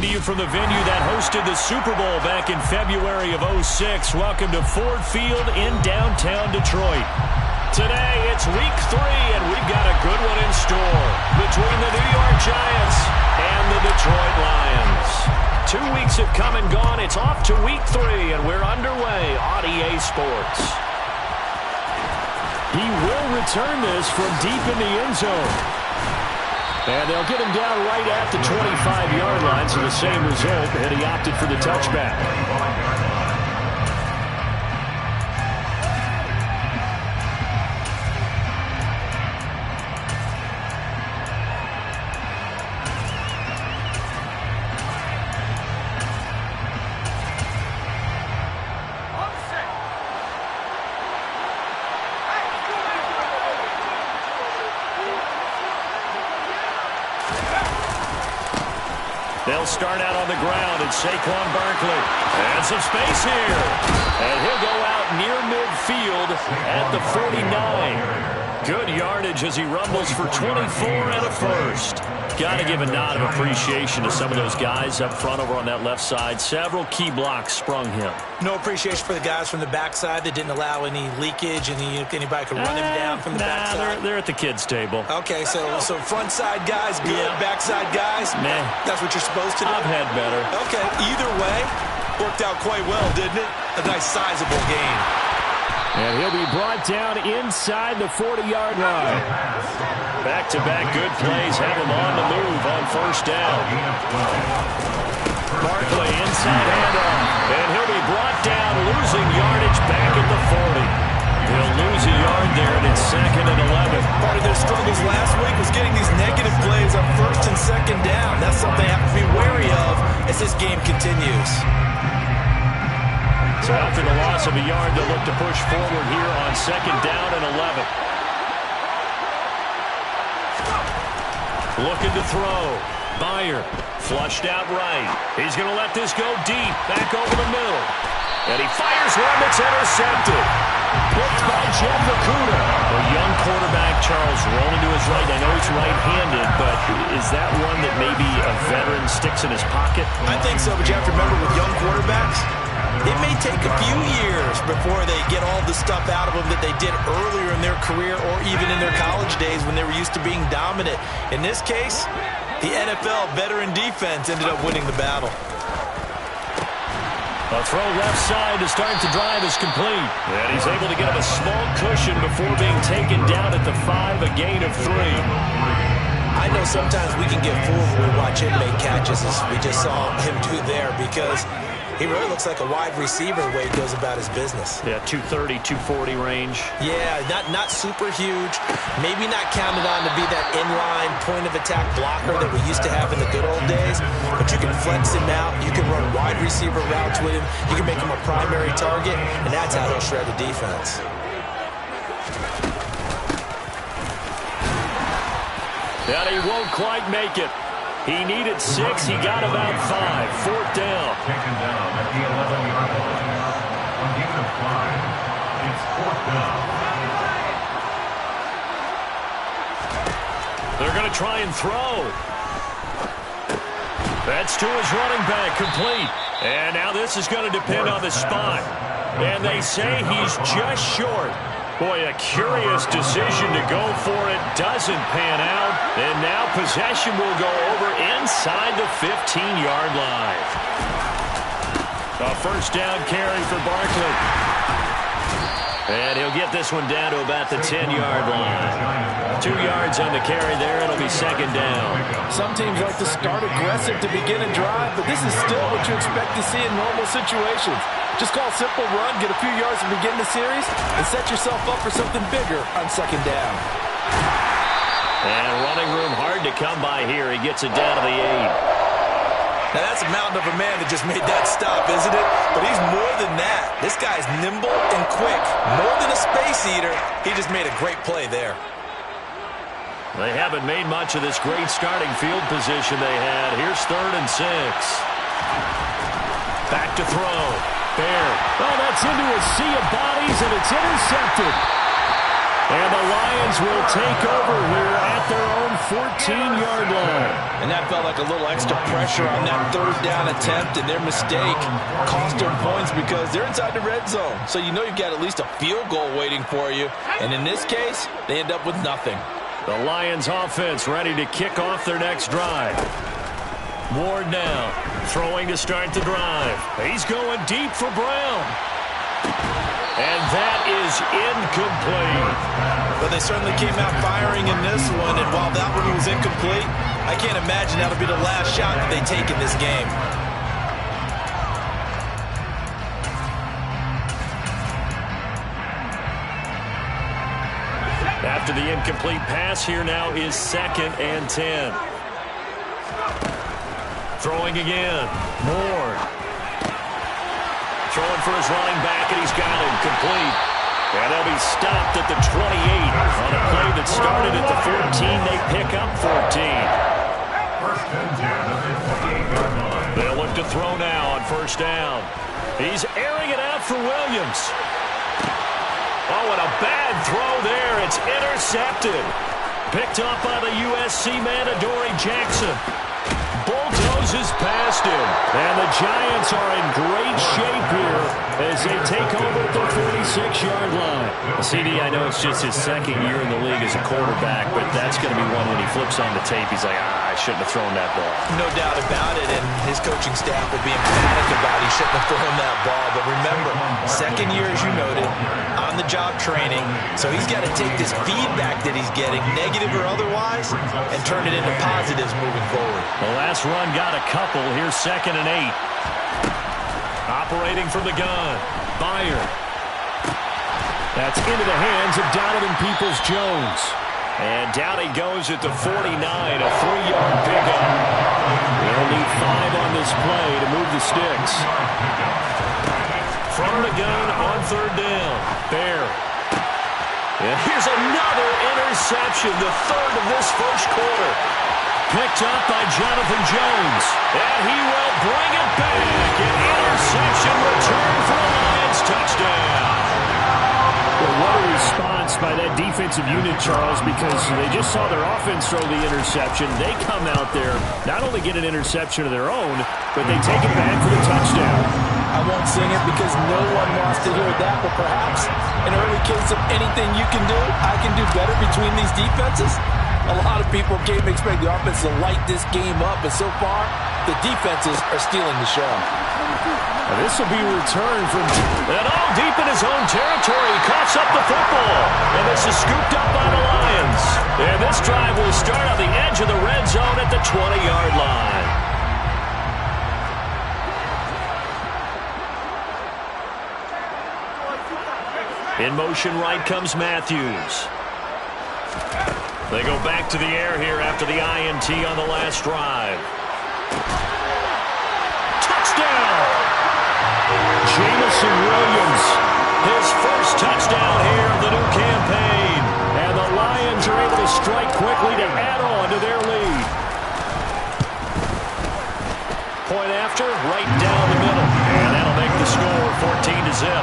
Coming to you from the venue that hosted the Super Bowl back in February of '06. Welcome to Ford Field in downtown Detroit. Today, it's week 3, and we've got a good one in store between the New York Giants and the Detroit Lions. 2 weeks have come and gone. It's off to week 3, and we're underway on EA Sports. He will return this from deep in the end zone. And they'll get him down right at the 25-yard line, so the same result, and he opted for the touchback. They'll start out on the ground, and Saquon Barkley. And some space here. And he'll go out near midfield at the 49. Good yardage as he rumbles for 24 and a first. Got to give a nod of appreciation to some of those guys up front over on that left side. Several key blocks sprung him. No appreciation for the guys from the backside that didn't allow any leakage, and anybody could run him down from the backside. They're at the kids' table. Okay, so front side guys good, backside guys, nah. That's what you're supposed to do? I've had better. Okay, either way, worked out quite well, didn't it? A nice sizable gain. And he'll be brought down inside the 40-yard line. Back-to-back good plays have him on the move on first down. Barkley inside handoff. And he'll be brought down, losing yardage back at the 40. He'll lose a yard there, and it's 2nd and 11. Part of their struggles last week was getting these negative plays on 1st and 2nd down. That's something they have to be wary of as this game continues. So after the loss of a yard, they'll look to push forward here on 2nd down and 11. Looking to throw. Beyer flushed out right. He's going to let this go deep, back over the middle. And he fires one that's intercepted. Picked by Jeff Okudah. The young quarterback, Charles, rolling to his right. I know he's right-handed, but is that one that maybe a veteran sticks in his pocket? I think so, but you have to remember with young quarterbacks, it may take a few years before they get all the stuff out of them that they did earlier in their career or even in their college days when they were used to being dominant. In this case, the NFL veteran defense ended up winning the battle. A throw left side to start the drive is complete. And he's able to get him a small cushion before being taken down at the 5, a gain of 3. I know sometimes we can get fooled when we watch him make catches, as we just saw him do there, because he really looks like a wide receiver the way he goes about his business. Yeah, 230, 240 range. Yeah, not super huge. Maybe not counted on to be that inline point-of-attack blocker that we used to have in the good old days. But you can flex him out. You can run wide receiver routes with him. You can make him a primary target, and that's how he'll shred the defense. And he won't quite make it. He needed 6. He got about 5. 4th down. Taken down at the 11-yard line. On gain of 5. It's 4th down. They're going to try and throw. That's to his running back, complete. And now this is going to depend on the spot. And they say he's just short. Boy, a curious decision to go for it. Doesn't pan out. And now possession will go over inside the 15-yard line. A first down carry for Barkley. And he'll get this one down to about the 10-yard line. 2 yards on the carry there. It'll be 2nd down. Some teams like to start aggressive to begin a drive, but this is still what you expect to see in normal situations. Just call a simple run, get a few yards to begin the series, and set yourself up for something bigger on 2nd down. And running room hard to come by here. He gets it down to the 8. Now, that's a mountain of a man that just made that stop, isn't it? But he's more than that. This guy's nimble and quick. More than a space eater, he just made a great play there. They haven't made much of this great starting field position they had. Here's 3rd and 6. Back to throw. Bear. Oh, that's into a sea of bodies, and it's intercepted. And the Lions will take over here at their own 14-yard line. And that felt like a little extra pressure on that third down attempt, and their mistake cost them points because they're inside the red zone. So you know you've got at least a field goal waiting for you. And in this case, they end up with nothing. The Lions offense ready to kick off their next drive. Ward now, throwing to start the drive. He's going deep for Brown. And that is incomplete. But they certainly came out firing in this one, and while that one was incomplete, I can't imagine that'll be the last shot that they take in this game. After the incomplete pass, here now is 2nd and 10. Throwing again. Moore. Throwing for his running back, and he's got him complete. And they'll be stopped at the 28 on a play that started at the 14. They pick up 14. First and 10 at the 28-yard line. They'll look to throw now on first down. He's airing it out for Williams. Oh, and a bad throw there. It's intercepted. Picked up by the USC man, Adoree Jackson. Bulldozes past him. And the Giants are in great shape here as they take over at the 46-yard line. CD, I know it's just his 2nd year in the league as a quarterback, but that's going to be one when he flips on the tape. He's like, I shouldn't have thrown that ball. No doubt about it, and his coaching staff will be emphatic about he shouldn't have thrown that ball. But remember, 2nd year, as you noted, on-the-job training, so he's got to take this feedback that he's getting, negative or otherwise, and turn it into positives moving forward. The last run got a couple. Here's 2nd and 8. Operating from the gun. Byer. That's into the hands of Donovan Peoples-Jones. And down he goes at the 49, a 3-yard pickup. They'll need 5 on this play to move the sticks. From the gun on 3rd down. Bear. And here's another interception, the 3rd of this first quarter. Picked up by Jonathan Jones. And he will bring it back. An interception return for the Lions. Touchdown. Well, what a response by that defensive unit, Charles, because they just saw their offense throw the interception. They come out there, not only get an interception of their own, but they take it back for the touchdown. I won't sing it because no one wants to hear that, but perhaps an early case of anything you can do, I can do better between these defenses. A lot of people came to expect the offense to light this game up, but so far, the defenses are stealing the show. This will be returned from... And all deep in his own territory. He coughs up the football. And this is scooped up by the Lions. And this drive will start on the edge of the red zone at the 20-yard line. In motion right comes Matthews. They go back to the air here after the INT on the last drive. Touchdown! Jamison Williams, his first touchdown here of the new campaign. And the Lions are able to strike quickly to add on to their lead. Point after, right down the middle. And that'll make the score 14-0.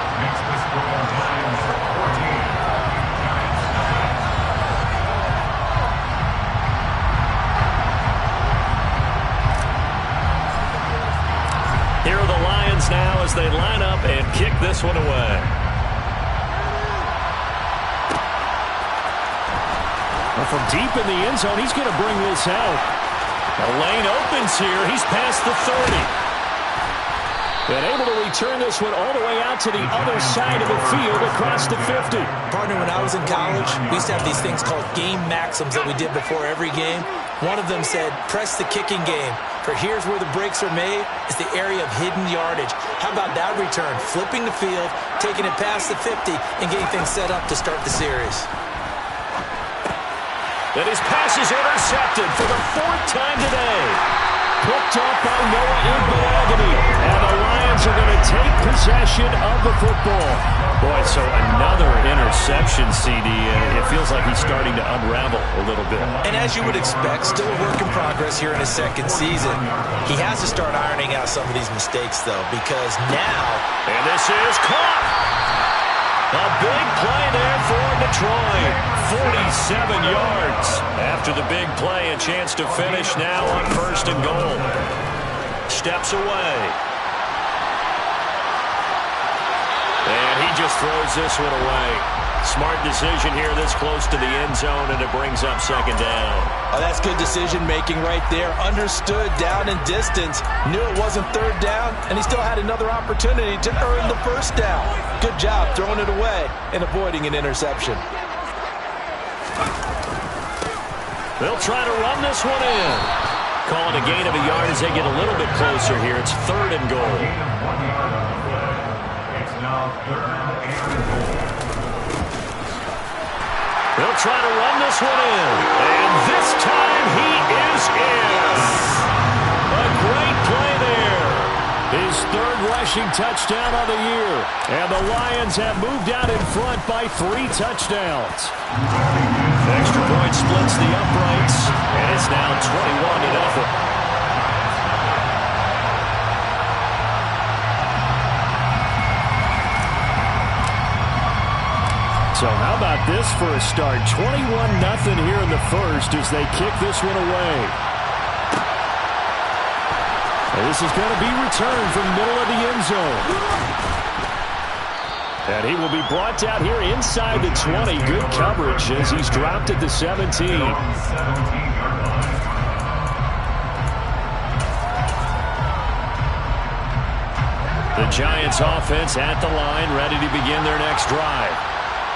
Here are the Lions now as they line up and kick this one away. Well, from deep in the end zone, he's going to bring this out. The lane opens here. He's past the 30. And able to return this one all the way out to the other side of the field across the 50. Partner, when I was in college, we used to have these things called game maxims that we did before every game. One of them said, press the kicking game. For here's where the breaks are made. It's the area of hidden yardage. How about that return? Flipping the field, taking it past the 50, and getting things set up to start the series. And his pass is intercepted for the 4th time today. Picked up by Noah Igbinoghene. And the Lions are going to take possession of the football. Boy, so another interception, CD. It feels like he's starting to unravel a little bit. And as you would expect, still a work in progress here in his 2nd season. He has to start ironing out some of these mistakes, though, because now... And this is caught. A big play there for Detroit. 47 yards. After the big play, a chance to finish now on 1st and goal. Steps away. And he just throws this one away. Smart decision here this close to the end zone, and it brings up 2nd down. Oh, that's good decision-making right there. Understood down and distance. Knew it wasn't 3rd down, and he still had another opportunity to earn the 1st down. Good job throwing it away and avoiding an interception. They'll try to run this one in. Calling a gain of a yard as they get a little bit closer here. It's 3rd and goal. It's now 3rd and goal. They'll try to run this one in. And this time he is in. A great play there. His 3rd rushing touchdown of the year. And the Lions have moved out in front by 3 touchdowns. Extra point splits the uprights. And it's now 21-0. So how about this for a start? 21-0 here in the 1st as they kick this one away. And this is going to be returned from the middle of the end zone. And he will be brought down here inside the 20. Good coverage as he's dropped at the 17. The Giants offense at the line, ready to begin their next drive.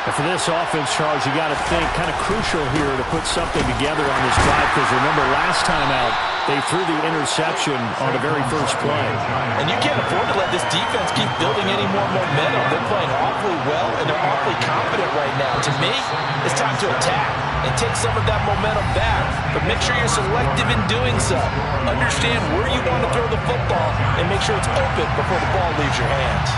And for this offense, Charles, you got to think kind of crucial here to put something together on this drive, because remember last time out they threw the interception on the very first play. And you can't afford to let this defense keep building any more momentum. They're playing awfully well, and they're awfully confident right now. To me, it's time to attack and take some of that momentum back. But make sure you're selective in doing so. Understand where you want to throw the football and make sure it's open before the ball leaves your hands.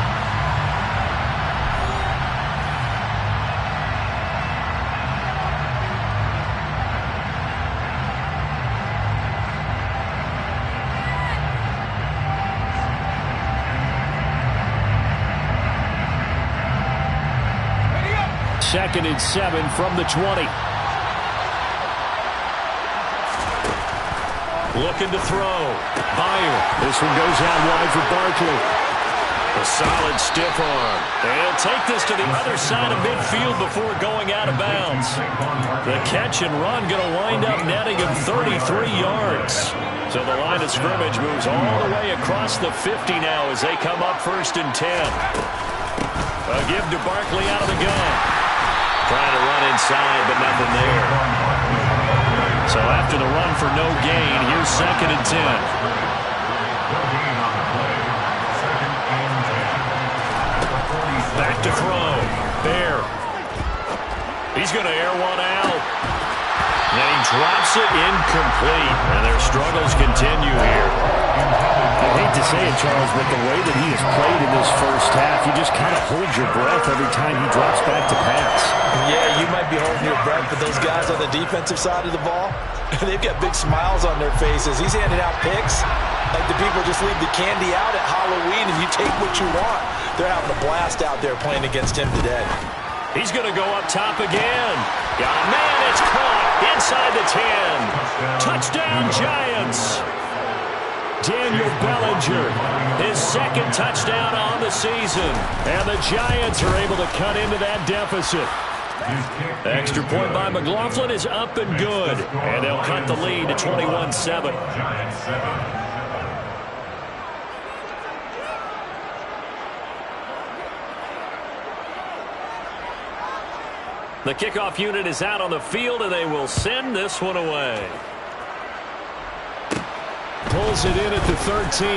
Second and 7 from the 20. Looking to throw. Byer. This one goes out wide for Barkley. A solid stiff arm. And he'll take this to the other side of midfield before going out of bounds. The catch and run going to wind up netting him 33 yards. So the line of scrimmage moves all the way across the 50 now as they come up 1st and 10. A give to Barkley out of the gun. Trying to run inside, but nothing there. So after the run for no gain, here's 2nd and 10. Back to throw. Bear. He's going to air one out. And he drops it incomplete. And their struggles continue here. I hate to say it, Charles, but the way that he has played in this first half, you just kind of hold your breath every time he drops back to pass. Yeah, you might be holding your breath, but those guys on the defensive side of the ball, they've got big smiles on their faces. He's handing out picks like the people just leave the candy out at Halloween and you take what you want. They're having a blast out there playing against him today. He's going to go up top again. Got a man, it's caught inside the 10. Touchdown, Giants. Daniel Bellinger, his 2nd touchdown on the season. And the Giants are able to cut into that deficit. Extra point by McLaughlin is up and good. And they'll cut the lead to 21-7. The kickoff unit is out on the field, and they will send this one away. Pulls it in at the 13.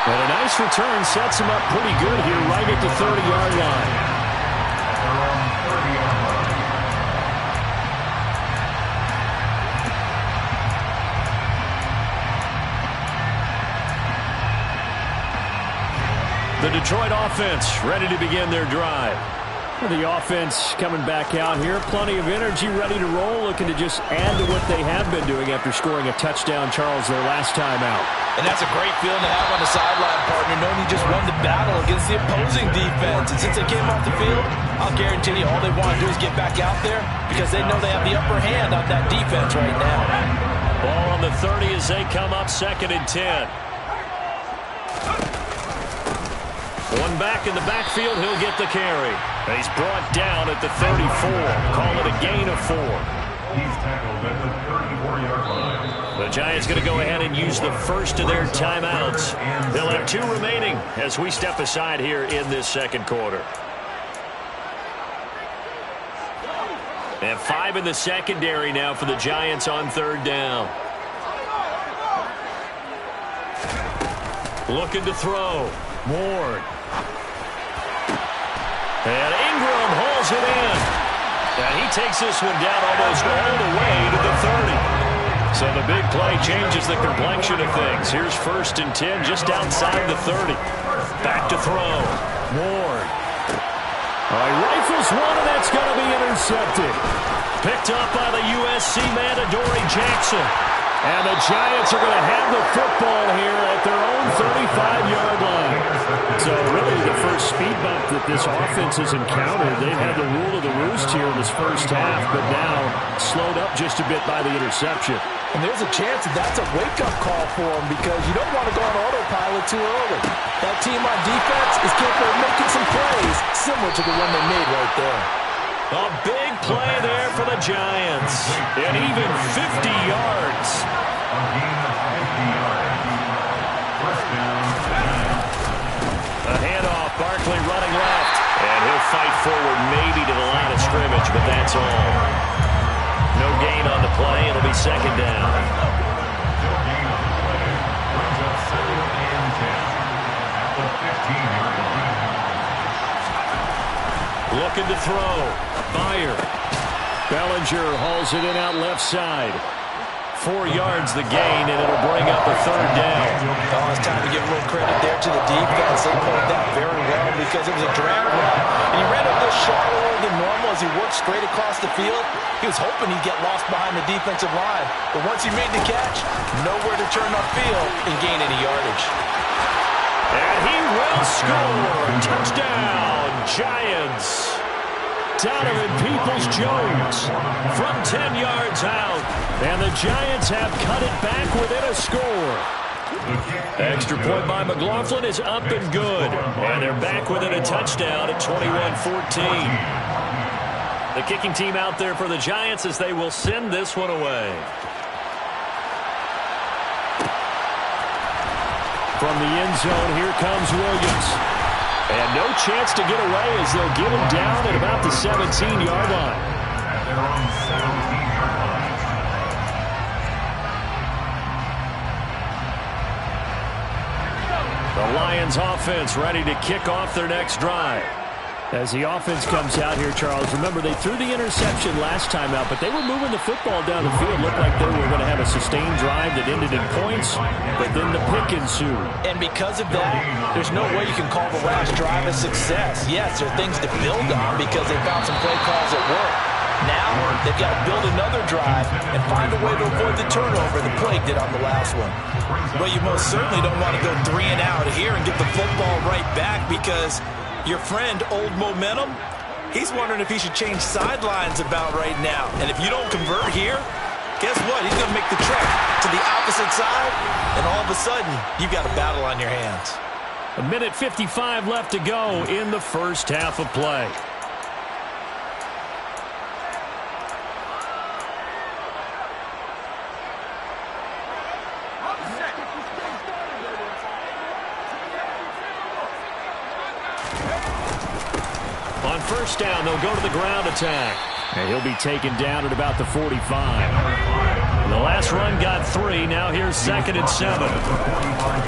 And a nice return sets him up pretty good here right at the 30-yard line. The Detroit offense ready to begin their drive. The offense coming back out here. Plenty of energy, ready to roll, looking to just add to what they have been doing after scoring a touchdown, Charles, their last time out. And that's a great feeling to have on the sideline, partner, knowing you just won the battle against the opposing defense. And since they came off the field, I'll guarantee you all they want to do is get back out there because they know they have the upper hand on that defense right now. Ball on the 30 as they come up 2nd and 10. One back in the backfield, he'll get the carry. And he's brought down at the 34. Call it a gain of 4. He's tackled at the 34-yard line. The Giants going to go ahead and use the first of their timeouts. They'll have 2 remaining as we step aside here in this second quarter. And 5 in the secondary now for the Giants on 3rd down. Looking to throw. Ward. And Ingram hauls it in. And he takes this one down almost all the way to the 30. So the big play changes the complexion of things. Here's 1st and 10 just outside the 30. Back to throw. Ward. He rifles one, and that's going to be intercepted. Picked up by the USC man, Adoree Jackson. And the Giants are going to have the football here at their own 35-yard line. So really the first speed bump that this offense has encountered. They've had the rule of the roost here in this first half, but now slowed up just a bit by the interception. And there's a chance that that's a wake-up call for them because you don't want to go on autopilot too early. That team on defense is capable of making some plays similar to the one they made right there. A big play there for the Giants. And even 50 yards. A gain of 50 yards. First down. A handoff, Barkley running left. And he'll fight forward maybe to the line of scrimmage, but that's all. No gain on the play. It'll be 2nd down. No gain on the play. Brings up 2nd and 10 at the 15-yard line. Looking to throw. Meyer. Bellinger hauls it in out left side. 4 yards the gain, and it'll bring up a 3rd down. Oh, it's time to give a little credit there to the defense. They played that very well because it was a drag run. And he ran a little shallower than normal as he worked straight across the field. He was hoping he'd get lost behind the defensive line. But once he made the catch, nowhere to turn upfield and gain any yardage. And he will score. Touchdown, Giants. Donovan Peoples-Jones from 10 yards out. And the Giants have cut it back within a score. Extra point by McLaughlin is up and good. And they're back within a touchdown at 21-14. The kicking team out there for the Giants as they will send this one away. From the end zone, here comes Williams. And no chance to get away as they'll get him down at about the 17-yard line. At their own 17-yard line. The Lions offense ready to kick off their next drive. As the offense comes out here, Charles, remember they threw the interception last time out, but they were moving the football down the field. Looked like they were going to have a sustained drive that ended in points, but then the pick ensued. And because of that, there's no way you can call the last drive a success. Yes, there are things to build on because they found some play calls that work. Now, they've got to build another drive and find a way to avoid the turnover the Plague did on the last one. But you most certainly don't want to go 3 and out here and get the football right back because your friend, Old Momentum, he's wondering if he should change sidelines about right now. And if you don't convert here, guess what? He's going to make the trek to the opposite side, and all of a sudden, you've got a battle on your hands. 1:55 left to go in the first half of play. On first down, they'll go to the ground attack. And he'll be taken down at about the 45. The last run got 3. Now here's 2nd and 7.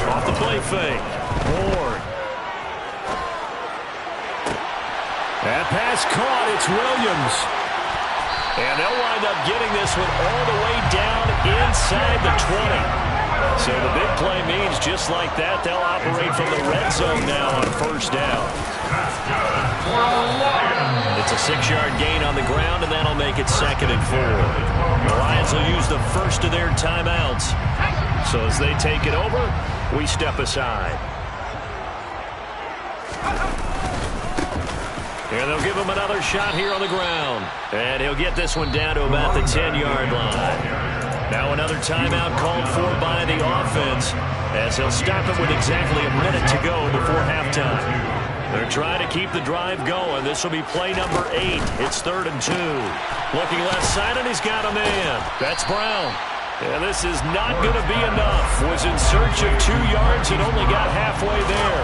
Off the play fake. Ward. That pass caught. It's Williams. And they'll wind up getting this one all the way down inside the 20. So the big play means just like that, they'll operate from the red zone now on first down. That's good for the Lions. It's a 6-yard gain on the ground, and that'll make it 2nd and 4. The Lions will use the first of their timeouts. So as they take it over, we step aside. And they'll give him another shot here on the ground. And he'll get this one down to about the 10-yard line. Now another timeout called for by the offense, as he'll stop it with exactly a minute to go before halftime. They're trying to keep the drive going. This will be play number 8. It's 3rd and 2. Looking left side, and he's got a man. That's Brown. And this is not going to be enough. Was in search of 2 yards and only got halfway there.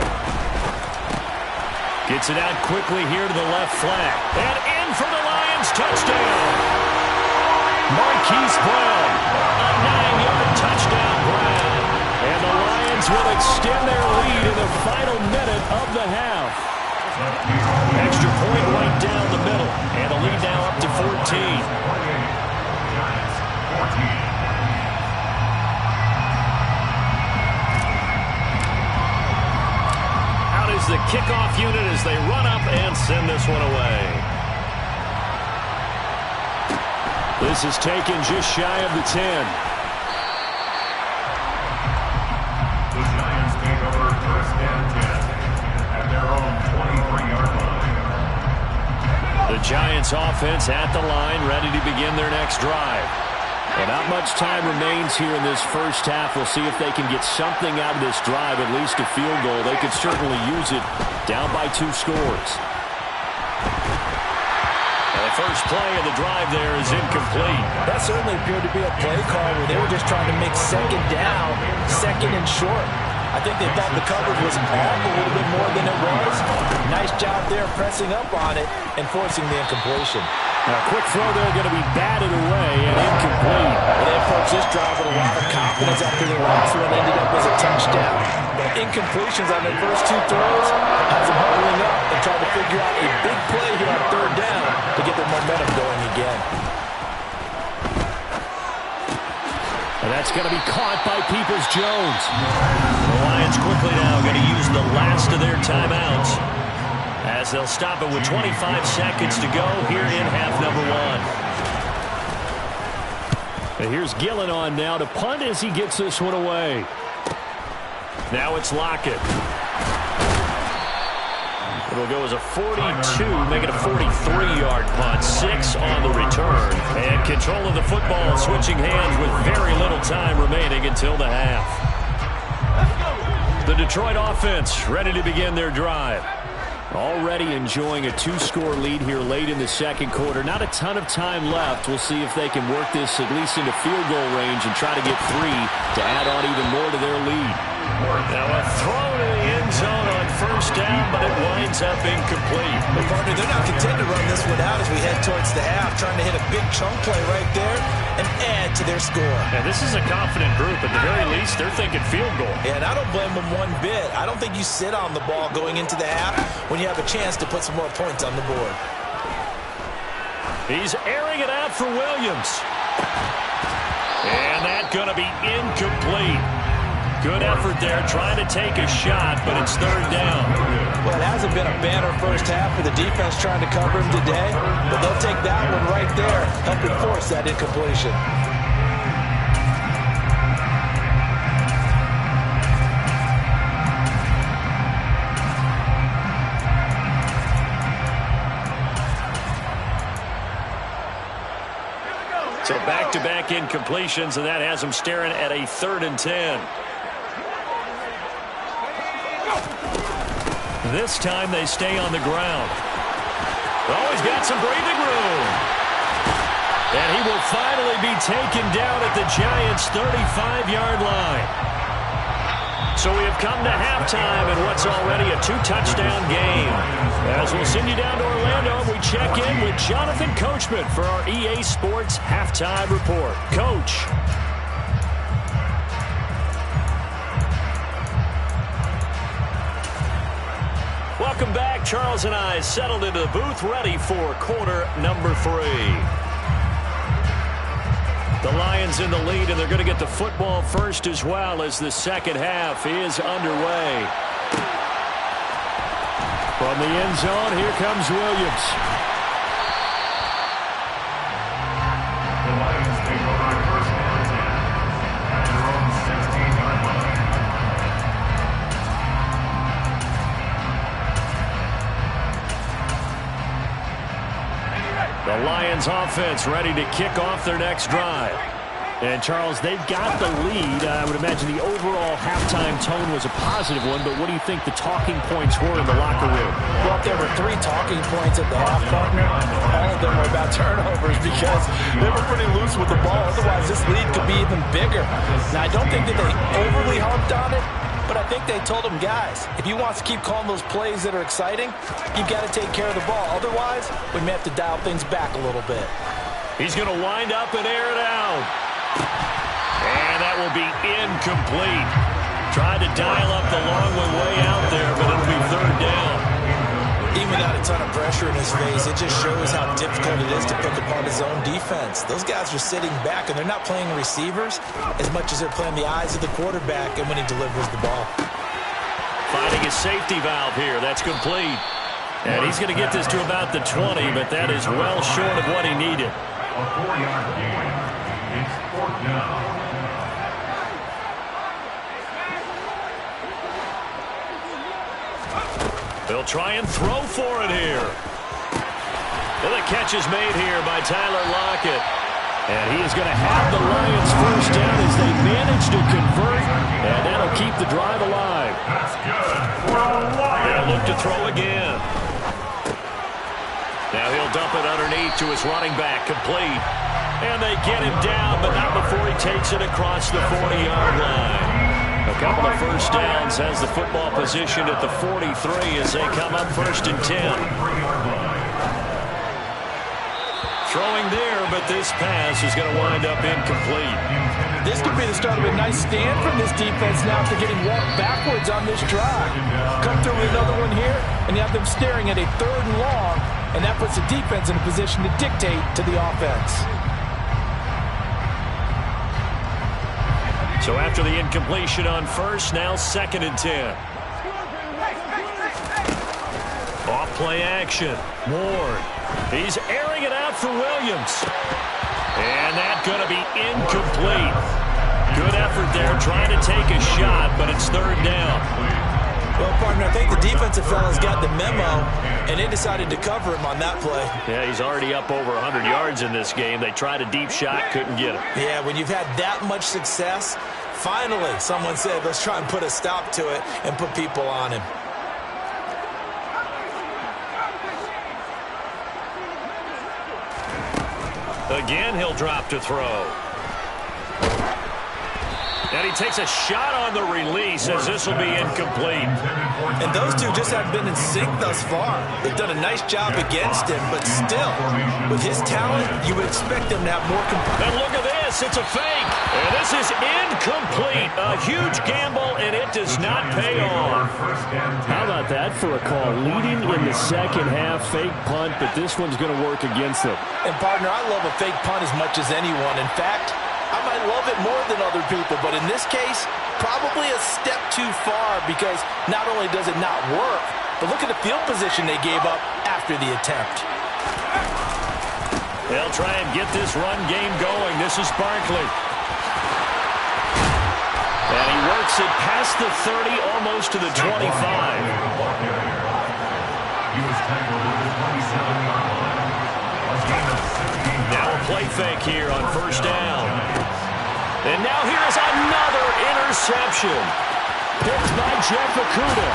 Gets it out quickly here to the left flat. And in for the Lions touchdown. Marquise Brown, a 9-yard touchdown grab. And the Lions will extend their lead in the final minute of the half. Extra point right down the middle. And the lead now up to 14. Out is the kickoff unit as they run up and send this one away. This is taken just shy of the 10. The Giants take over 1st and 10 at their own 23-yard line. The Giants offense at the line, ready to begin their next drive. Well, not much time remains here in this first half. We'll see if they can get something out of this drive, at least a field goal. They could certainly use it down by 2 scores. The first play of the drive there is incomplete. That certainly appeared to be a play call where they were just trying to make 2nd down, 2nd and short. I think they thought the coverage was off a little bit more than it was. Nice job there pressing up on it and forcing the incompletion. Now, a quick throw there going to be batted away and incomplete. They approached this drive with a lot of confidence after the last one ended up as a touchdown. But incompletions on their first 2 throws has them huddling up and trying to figure out a big play here on 3rd down to get their momentum going again. And that's going to be caught by Peoples-Jones. The Lions quickly now going to use the last of their timeouts, as they'll stop it with 25 seconds to go here in half number 1. And here's Gillen on now to punt as he gets this one away. Now it's Lockett. It'll go as a 42, make it a 43-yard punt. 6 on the return. And control of the football switching hands with very little time remaining until the half. The Detroit offense ready to begin their drive. Already enjoying a 2-score lead here late in the 2nd quarter. Not a ton of time left. We'll see if they can work this at least into field goal range and try to get 3 to add on even more to their lead. Now a throw to the end zone on 1st down, but it winds up incomplete. Well, partner, they're not content to run this one out as we head towards the half, trying to hit a big chunk play right there and add to their score. And this is a confident group. At the very least, they're thinking field goal. Yeah, and I don't blame them one bit. I don't think you sit on the ball going into the half when you have a chance to put some more points on the board. He's airing it out for Williams. And that's going to be incomplete. Good effort there, trying to take a shot, but it's 3rd down. Well, it hasn't been a banner first half for the defense trying to cover him today, but they'll take that one right there, helping force that incompletion. So back-to-back incompletions, and that has them staring at a 3rd and 10. This time they stay on the ground. Oh, he's got some breathing room. And he will finally be taken down at the Giants' 35-yard line. So we have come to halftime in what's already a 2-touchdown game. As we'll send you down to Orlando, we check in with Jonathan Coachman for our EA Sports Halftime Report. Coach. Welcome back. Charles and I settled into the booth, ready for quarter number 3. The Lions in the lead, and they're going to get the football first as well as the 2nd half is underway. From the end zone, here comes Williams. The Lions offense ready to kick off their next drive. And, Charles, they've got the lead. I would imagine the overall halftime tone was a positive one, but what do you think the talking points were in the locker room? Well, if there were 3 talking points at the half, partner, all of them were about turnovers because they were pretty loose with the ball. Otherwise, this lead could be even bigger. Now, I don't think that they overly harped on it, but I think they told them, guys, if you want to keep calling those plays that are exciting, you've got to take care of the ball. Otherwise, we may have to dial things back a little bit. He's going to wind up and air it out. And that will be incomplete. Tried to dial up the long one way out there, but it'll be third down. Even without a ton of pressure in his face, it just shows how difficult it is to pick apart his own defense. Those guys are sitting back, and they're not playing receivers as much as they're playing the eyes of the quarterback and when he delivers the ball. Finding a safety valve here. That's complete. And he's going to get this to about the 20, but that is well short of what he needed. A 4-yard gain. It's 4th down. They'll try and throw for it here. And the catch is made here by Tyler Lockett. And he is going to have the Lions first down as they manage to convert, and that'll keep the drive alive. That's good for a Lion. They'll look to throw again. Now he'll dump it underneath to his running back, complete. And they get him down, but not before he takes it across the 40-yard line. A couple of first downs has the football positioned at the 43 as they come up 1st and 10. Throwing there, but this pass is going to wind up incomplete. This could be the start of a nice stand from this defense now after getting walked backwards on this drive. Come through with another one here, and you have them staring at a 3rd and long, and that puts the defense in a position to dictate to the offense. So after the incompletion on first, now 2nd and 10. Off play action. Ward. He's airing it out for Williams. And that's going to be incomplete. Good effort there trying to take a shot, but it's 3rd down. Well, partner, I think the defensive fellas got the memo, and they decided to cover him on that play. Yeah, he's already up over 100 yards in this game. They tried a deep shot, couldn't get him. Yeah, when you've had that much success, finally someone said, let's try and put a stop to it and put people on him. Again, he'll drop to throw. And he takes a shot on the release as this will be incomplete. And those two just haven't been in sync thus far. They've done a nice job against him, but still, with his talent, you would expect them to have more... And look at this, it's a fake. And this is incomplete. A huge gamble, and it does not pay off. How about that for a call? Leading in the second half, fake punt, but this one's going to work against them. And, partner, I love a fake punt as much as anyone. In fact, I might love it more than other people, but in this case, probably a step too far because not only does it not work, but look at the field position they gave up after the attempt. They'll try and get this run game going. This is Barkley. And he works it past the 30, almost to the 25. He was tackled at the 27-yard line. A gain of 16. Now a play fake here on first down. And now here's another interception. Picked by Jeff Okudah.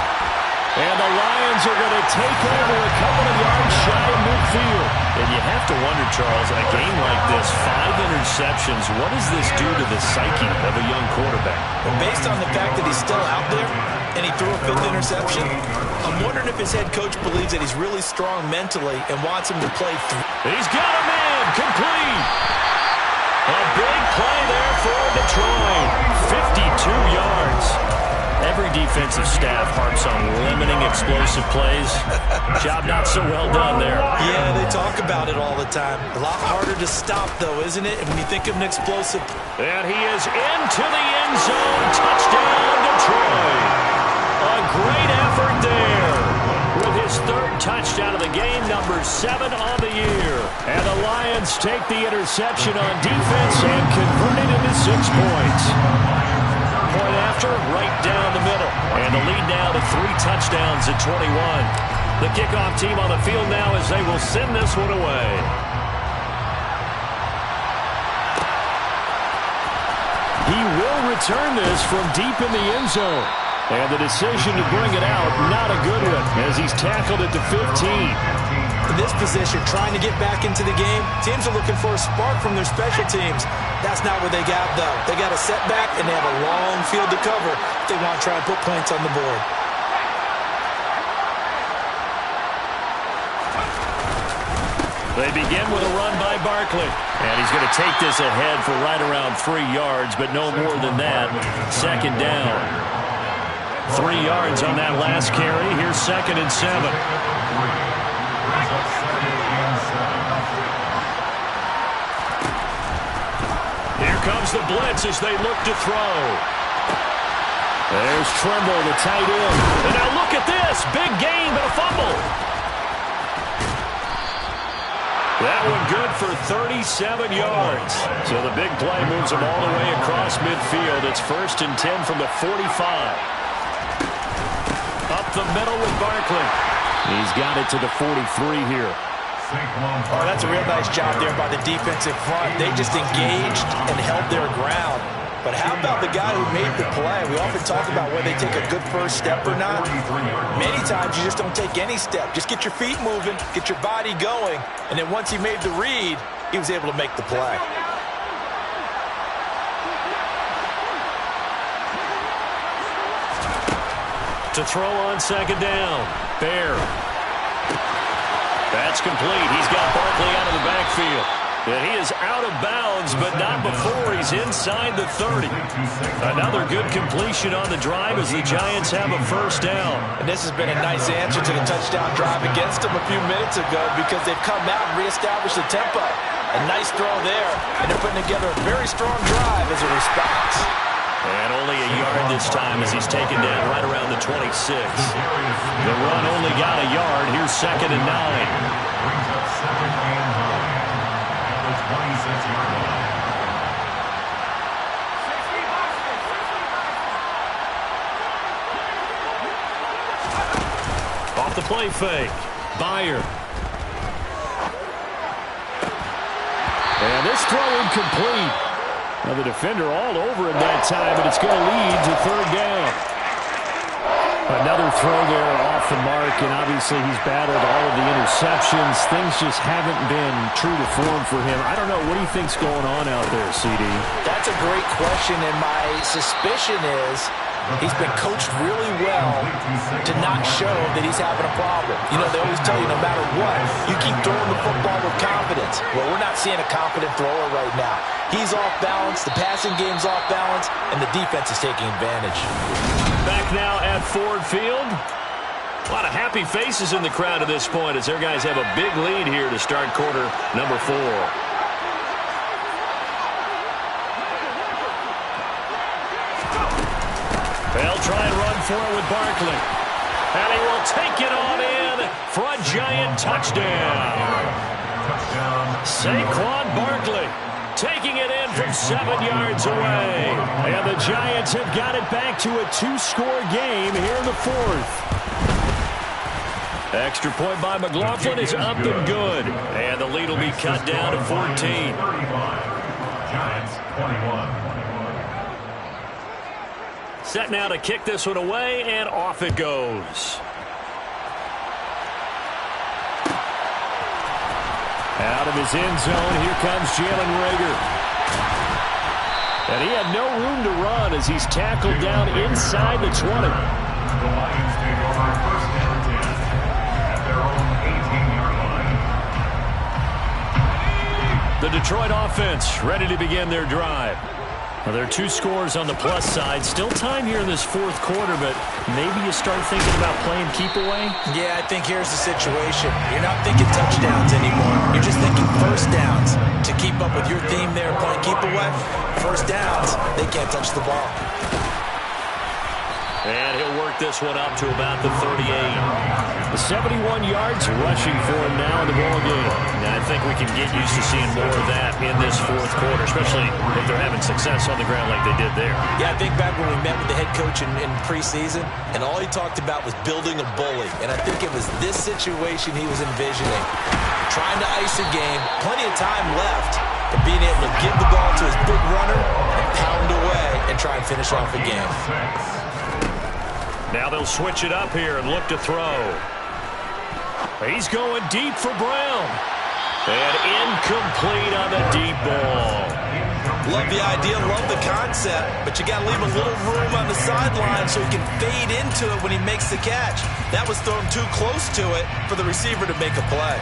And the Lions are going to take over a couple of yards shy of midfield. And you have to wonder, Charles, in a game like this, 5 interceptions, what does this do to the psyche of a young quarterback? Well, based on the fact that he's still out there and he threw a 5th interception, I'm wondering if his head coach believes that he's really strong mentally and wants him to play through. He's got a man, complete. A big play there for Detroit. 52 yards. Every defensive staff harps on limiting explosive plays. Job not so well done there. Yeah, they talk about it all the time. A lot harder to stop, though, isn't it? And when you think of an explosive... And he is into the end zone. Touchdown, Detroit. A great effort there. With his 3rd touchdown of the game, number 7 on the year. And the Lions take the interception on defense and convert it into 6 points. Point after, right down the middle. And the lead now to 3 touchdowns at 21. The kickoff team on the field now as they will send this one away. He will return this from deep in the end zone. And the decision to bring it out, not a good one, as he's tackled at the 15. In this position, trying to get back into the game, teams are looking for a spark from their special teams. That's not what they got, though. They got a setback, and they have a long field to cover if they want to try and put points on the board. They begin with a run by Barkley. And he's going to take this ahead for right around 3 yards, but no more than that. Second down. 3 yards on that last carry. Here's 2nd and 7. Here comes the blitz as they look to throw. There's Trimble, the tight end. And now look at this. Big gain, but a fumble. That one good for 37 yards. So the big play moves them all the way across midfield. It's 1st and 10 from the 45. Up the middle with Barkley. He's got it to the 43 here. Oh, that's a real nice job there by the defensive front. They just engaged and held their ground. But how about the guy who made the play? We often talk about whether they take a good first step or not. Many times you just don't take any step. Just get your feet moving, get your body going, and then once he made the read, he was able to make the play. To throw on 2nd down. Bear. That's complete. He's got Barkley out of the backfield. And he is out of bounds, but not before he's inside the 30. Another good completion on the drive as the Giants have a 1st down. And this has been a nice answer to the touchdown drive against them a few minutes ago because they've come out and reestablished the tempo. A nice throw there, and they're putting together a very strong drive as a response. And only a yard this time as he's taken down right around the 26. The run only got a yard. Here's 2nd and 9. Brings up 2nd and 9. At the 26-yard line. Off the play fake. Beyer. And this throw incomplete. Now the defender all over him that time, but it's going to lead to 3rd down. Another throw there off the mark, and obviously he's battled all of the interceptions. Things just haven't been true to form for him. I don't know. What do you think's going on out there, CD? That's a great question, and my suspicion is he's been coached really well to not show that he's having a problem. You know, they always tell you no matter what, you keep throwing the football with confidence. Well, we're not seeing a confident thrower right now. He's off balance, the passing game's off balance, and the defense is taking advantage. Back now at Ford Field. A lot of happy faces in the crowd at this point as their guys have a big lead here to start quarter number 4. They'll try and run for it with Barkley. And he will take it on in for a Giant touchdown. Saquon Barkley taking it in from 7 yards away. And the Giants have got it back to a 2-score game here in the 4th. Extra point by McLaughlin is up and good. And the lead will be cut down to 14. Giants 21. Set now to kick this one away, and off it goes. Out of his end zone, here comes Jalen Reagor. And he had no room to run as he's tackled down inside the 20. The Lions take over 1st and 10 at their own 18-yard line. The Detroit offense ready to begin their drive. Well, there are 2 scores on the plus side. Still time here in this 4th quarter, but maybe you start thinking about playing keep away? Yeah, I think here's the situation. You're not thinking touchdowns anymore. You're just thinking 1st downs. To keep up with your theme there, playing keep away, 1st downs, they can't touch the ball. And he'll work this one up to about the 38. 71 yards rushing for him now in the ball game. And I think we can get used to seeing more of that in this 4th quarter, especially if they're having success on the ground like they did there. Yeah, I think back when we met with the head coach in preseason, and all he talked about was building a bully. And I think it was this situation he was envisioning. Trying to ice a game, plenty of time left, and being able to give the ball to his big runner and pound away and try and finish off a game. Now they'll switch it up here and look to throw. He's going deep for Brown. And incomplete on the deep ball. Love the idea, love the concept, but you got to leave a little room on the sideline so he can fade into it when he makes the catch. That was thrown too close to it for the receiver to make a play.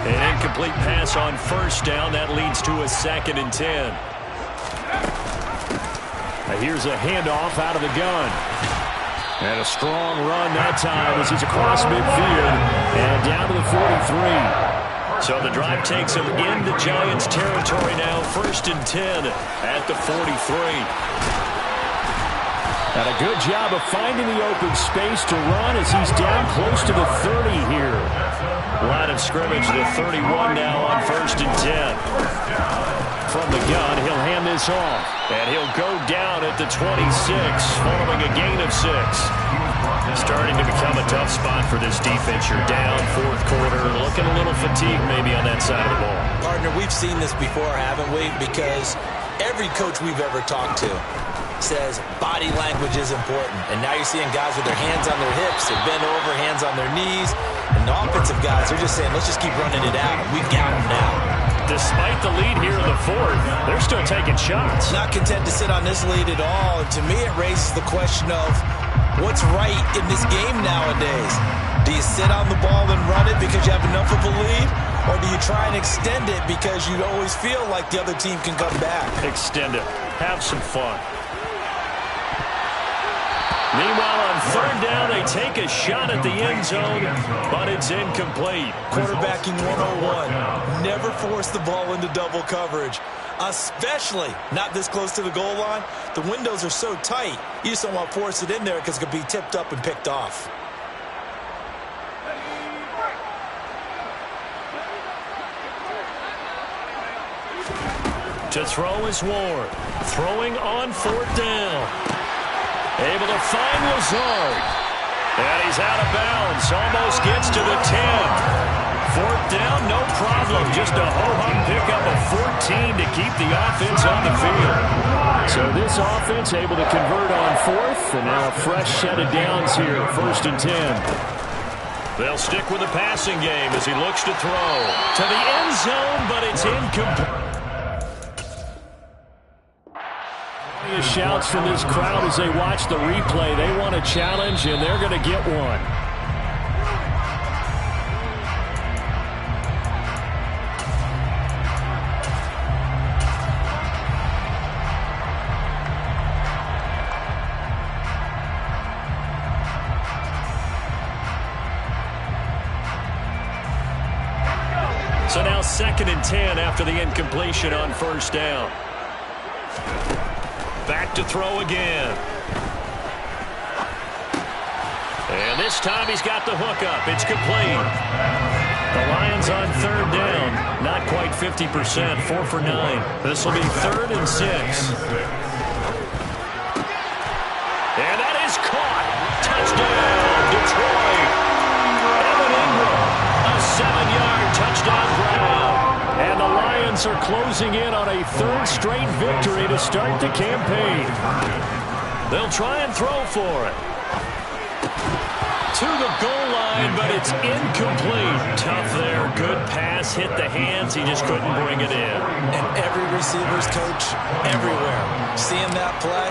An incomplete pass on first down. That leads to a 2nd and 10. Here's a handoff out of the gun. And a strong run that time as he's across midfield and down to the 43. So the drive takes him into Giants territory now. 1st and 10 at the 43. And a good job of finding the open space to run as he's down close to the 30 here. Line of scrimmage to the 31 now on 1st and 10. From the gun, he'll hand this off. And he'll go down at the 26 following a gain of 6. Starting to become a tough spot for this defense. You're down 4th quarter, looking a little fatigued maybe on that side of the ball. Partner, we've seen this before, haven't we? Because every coach we've ever talked to says body language is important. And now you're seeing guys with their hands on their hips, they bend over, hands on their knees. And the offensive guys are just saying, let's just keep running it out. We've got them now. Despite the lead here in the 4th, they're still taking shots. Not content to sit on this lead at all. And to me, it raises the question of what's right in this game nowadays. Do you sit on the ball and run it because you have enough of a lead? Or do you try and extend it because you always feel like the other team can come back? Extend it. Have some fun. Meanwhile, on 3rd down, they take a shot at the end zone, but it's incomplete. Quarterbacking 101. Never force the ball into double coverage, especially not this close to the goal line. The windows are so tight, you just don't want to force it in there because it could be tipped up and picked off. To throw is Ward. Throwing on 4th down. Able to find Lazard. And he's out of bounds. Almost gets to the 10. 4th down, no problem. Just a ho-hum pickup of 14 to keep the offense on the field. So this offense able to convert on 4th. And now a fresh set of downs here. 1st and 10. They'll stick with the passing game as he looks to throw. To the end zone, but it's incomplete. The shouts from this crowd as they watch the replay. They want a challenge, and they're going to get one. So now 2nd and 10 after the incompletion on 1st down. Back to throw again. And this time he's got the hookup. It's complete. The Lions on 3rd down. Not quite 50%. 4 for 9. This will be 3rd and 6. And that is caught. Touchdown, Detroit. Evan Ingram, a 7-yard touchdown grab. And the Lions are closing in on a 3rd straight victory to start the campaign. They'll try and throw for it. To the goal line, but it's incomplete. Tough there. Good pass. Hit the hands. He just couldn't bring it in. And every receiver's coach everywhere. Seeing that play,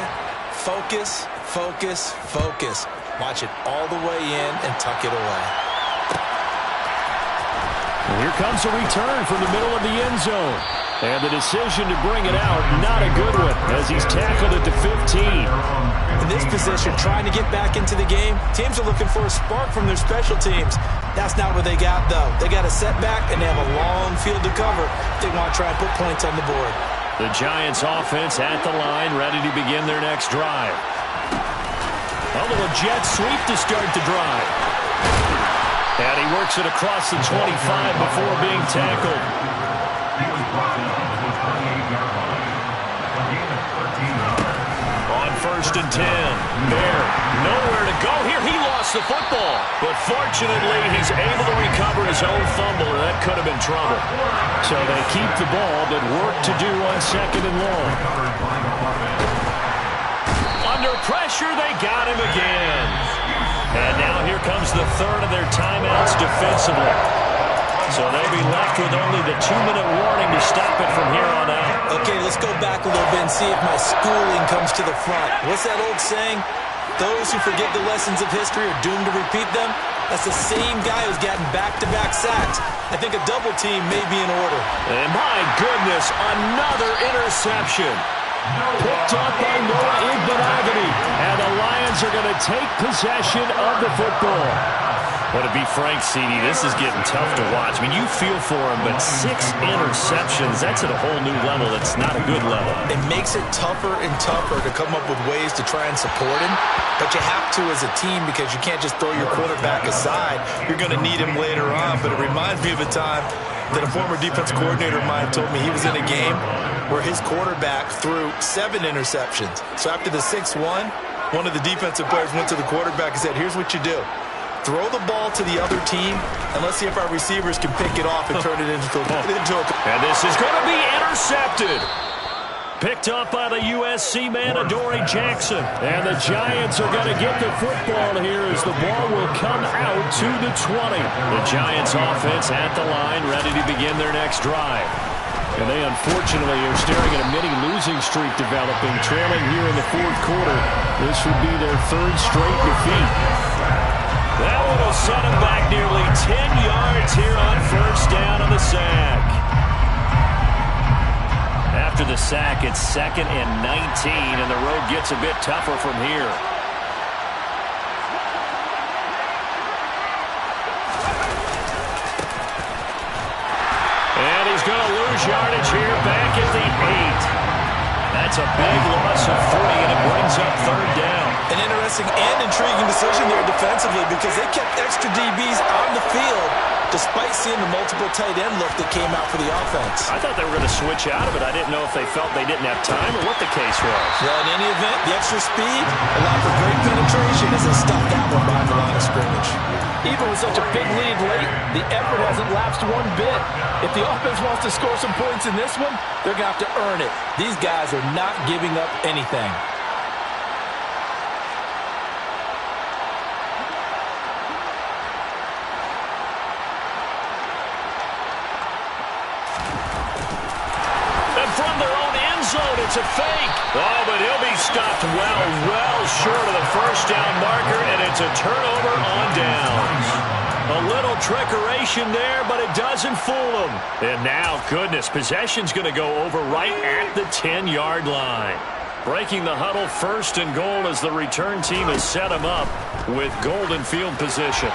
focus, focus, focus. Watch it all the way in and tuck it away. Here comes a return from the middle of the end zone. And the decision to bring it out, not a good one, as he's tackled at the 15. In this position, trying to get back into the game, teams are looking for a spark from their special teams. That's not what they got, though. They got a setback, and they have a long field to cover if they want to try and put points on the board. The Giants offense at the line, ready to begin their next drive. A little jet sweep to start the drive. And he works it across the 25 before being tackled. On 1st and 10, Bare. Nowhere to go here. He lost the football. But fortunately, he's able to recover his own fumble, and that could have been trouble. So they keep the ball, but work to do on 2nd and long. Under pressure, they got him again. And now here comes the third of their timeouts defensively. So they'll be left with only the 2-minute warning to stop it from here on out. Okay, let's go back a little bit and see if my schooling comes to the front. What's that old saying? Those who forget the lessons of history are doomed to repeat them. That's the same guy who's gotten back-to-back sacks. I think a double team may be in order. And my goodness, another interception. Picked up by Noah Igbenogany. And the Lions are going to take possession of the football. Well, to be frank, CD, this is getting tough to watch. I mean, you feel for him, but 6 interceptions, that's at a whole new level. It's not a good level. It makes it tougher and tougher to come up with ways to try and support him. But you have to as a team because you can't just throw your quarterback aside. You're going to need him later on. But it reminds me of a time that a former defense coordinator of mine told me he was in a game where his quarterback threw 7 interceptions. So after the 6th one of the defensive players went to the quarterback and said, here's what you do. Throw the ball to the other team, and let's see if our receivers can pick it off and turn it into a... And this is going to be intercepted. Picked up by the USC man, Adoree Jackson. And the Giants are going to get the football here as the ball will come out to the 20. The Giants offense at the line, ready to begin their next drive. And they unfortunately are staring at a mini losing streak developing, trailing here in the 4th quarter. This would be their 3rd straight defeat. That one will set him back nearly 10 yards here on 1st down on the sack. After the sack, it's 2nd and 19, and the road gets a bit tougher from here. And he's going to lose yardage here back at the 8. That's a big loss of 3, and it brings up 3rd down. An interesting and intriguing decision there defensively because they kept extra DBs on the field despite seeing the multiple tight end look that came out for the offense. I thought they were going to switch out of it. I didn't know if they felt they didn't have time or what the case was. Well, in any event, the extra speed allowed for great penetration as they stopped that one behind the line of scrimmage. Even with such a big lead late, the effort hasn't lapsed one bit. If the offense wants to score some points in this one, they're going to have to earn it. These guys are not giving up anything. From their own end zone, it's a fake. Oh, but he'll be stopped well short of the 1st down marker, and it's a turnover on downs. A little trickeration there, but it doesn't fool them. And now, goodness, possession's going to go over right at the 10-yard line. Breaking the huddle, 1st and goal as the return team has set them up with golden field position.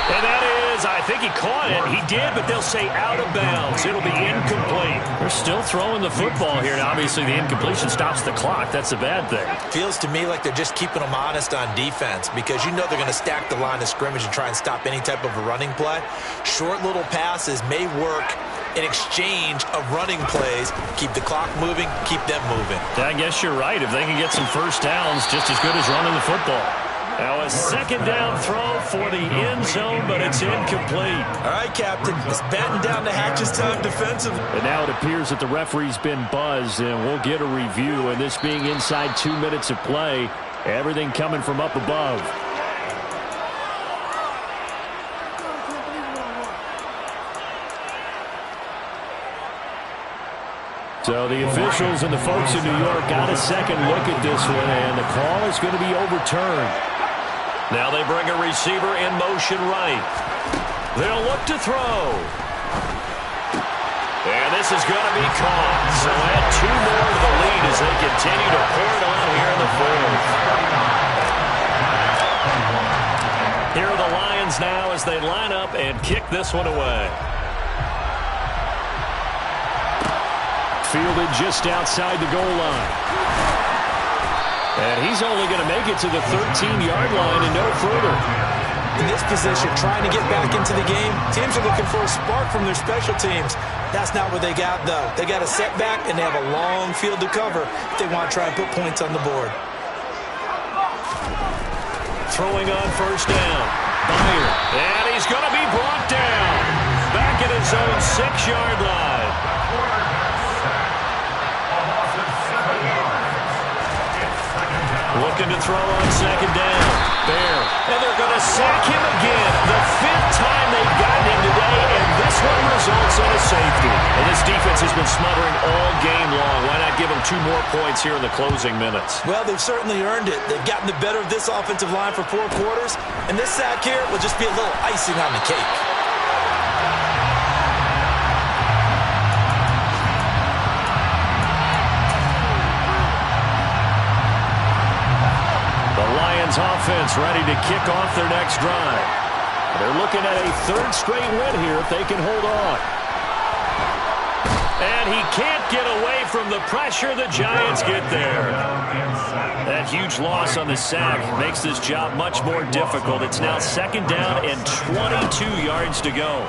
And that is, I think he caught it. He did, but they'll say out of bounds. It'll be incomplete. They're still throwing the football here. And obviously, the incompletion stops the clock. That's a bad thing. Feels to me like they're just keeping them honest on defense because you know they're going to stack the line of scrimmage and try and stop any type of a running play. Short little passes may work in exchange of running plays. Keep the clock moving, keep them moving. I guess you're right. If they can get some 1st downs, just as good as running the football. Now a 2nd down throw for the end zone, but it's incomplete. All right, Captain. It's batten down the hatches time defensively. And now it appears that the referee's been buzzed, and we'll get a review. And this being inside 2 minutes of play, everything coming from up above. So the officials and the folks in New York got a second look at this one, and the call is going to be overturned. Now they bring a receiver in motion right. They'll look to throw. And this is going to be caught. So add 2 more to the lead as they continue to pour it on here in the 4th. Here are the Lions now as they line up and kick this one away. Fielded just outside the goal line. And he's only going to make it to the 13-yard line and no further. In this position, trying to get back into the game, teams are looking for a spark from their special teams. That's not what they got, though. They got a setback, and they have a long field to cover if they want to try and put points on the board. Throwing on first down. Byer. And he's going to be brought down. Back at his own 6-yard line. Looking to throw on second down. Bear. And they're going to sack him again. The 5th time they've gotten him today, and this one results in a safety. And this defense has been smothering all game long. Why not give them 2 more points here in the closing minutes? Well, they've certainly earned it. They've gotten the better of this offensive line for 4 quarters, and this sack here will just be a little icing on the cake. Offense ready to kick off their next drive. They're looking at a 3rd straight win here if they can hold on. And he can't get away from the pressure. The Giants get there. That huge loss on the sack makes this job much more difficult. It's now 2nd down and 22 yards to go.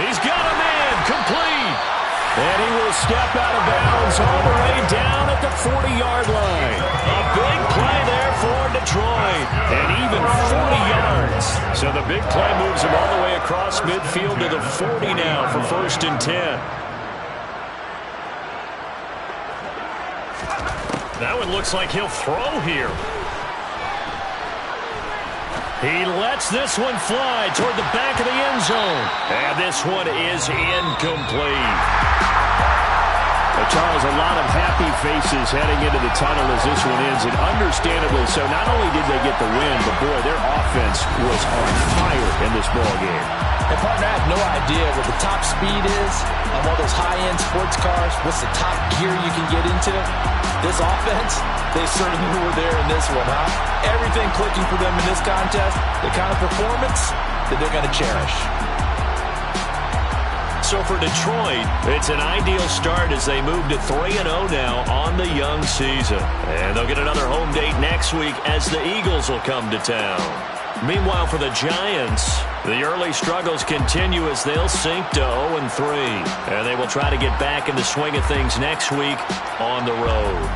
He's got a man complete. And he will step out of bounds all the way down at the 40-yard line. A big play there for Detroit. And even 40 yards. So the big play moves him all the way across midfield to the 40 now for 1st and 10. That one looks like he'll throw here. He lets this one fly toward the back of the end zone. And this one is incomplete. Charles, a lot of happy faces heading into the tunnel as this one ends, and understandably so. Not only did they get the win, but, boy, their offense was on fire in this ballgame. And, partner, I have no idea what the top speed is of all those high-end sports cars. What's the top gear you can get into? This offense, they certainly were there in this one, huh? Everything clicking for them in this contest, the kind of performance that they're going to cherish. So for Detroit, it's an ideal start as they move to 3-0 now on the young season. And they'll get another home date next week as the Eagles will come to town. Meanwhile, for the Giants, the early struggles continue as they'll sink to 0-3. And they will try to get back in the swing of things next week on the road.